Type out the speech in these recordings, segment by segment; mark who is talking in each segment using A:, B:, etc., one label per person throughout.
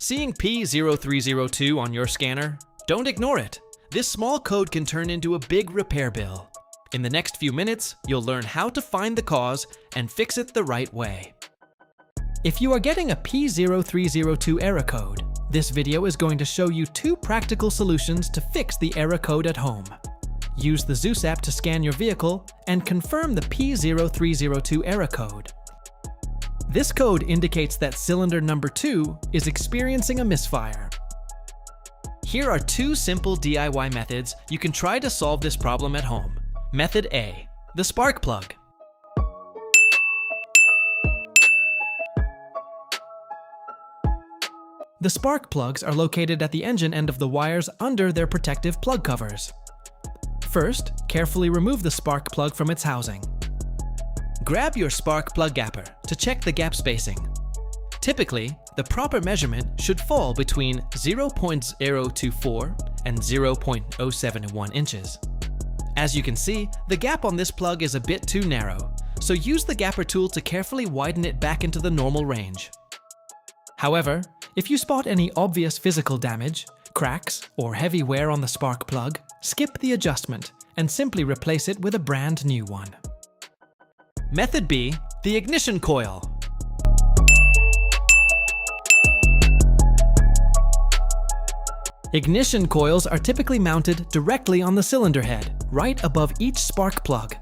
A: Seeing P0302 on your scanner? Don't ignore it. This small code can turn into a big repair bill. In the next few minutes, you'll learn how to find the cause and fix it the right way. If you are getting a P0302 error code, this video is going to show you two practical solutions to fix the error code at home. Use the Zeus app to scan your vehicle and confirm the P0302 error code. This code indicates that cylinder number 2 is experiencing a misfire. Here are two simple DIY methods you can try to solve this problem at home. Method A, the spark plug. The spark plugs are located at the engine end of the wires under their protective plug covers. First, carefully remove the spark plug from its housing. Grab your spark plug gapper to check the gap spacing. Typically, the proper measurement should fall between 0.024 and 0.071 inches. As you can see, the gap on this plug is a bit too narrow, so use the gapper tool to carefully widen it back into the normal range. However, if you spot any obvious physical damage, cracks, or heavy wear on the spark plug, skip the adjustment and simply replace it with a brand new one. Method B, the ignition coil. Ignition coils are typically mounted directly on the cylinder head, right above each spark plug.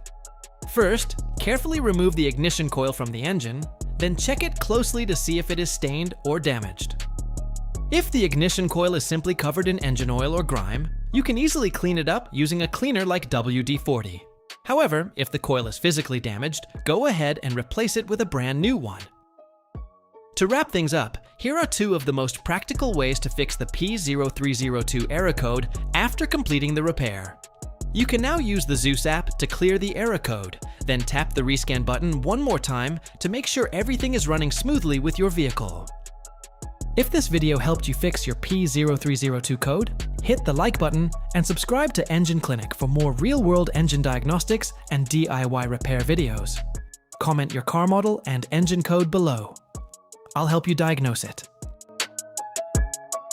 A: First, carefully remove the ignition coil from the engine, then check it closely to see if it is stained or damaged. If the ignition coil is simply covered in engine oil or grime, you can easily clean it up using a cleaner like WD-40. However, if the coil is physically damaged, go ahead and replace it with a brand new one. To wrap things up, here are two of the most practical ways to fix the P0302 error code after completing the repair. You can now use the Zeus app to clear the error code, then tap the rescan button one more time to make sure everything is running smoothly with your vehicle. If this video helped you fix your P0302 code, hit the like button and subscribe to Engine Clinic for more real-world engine diagnostics and DIY repair videos. Comment your car model and engine code below. I'll help you diagnose it.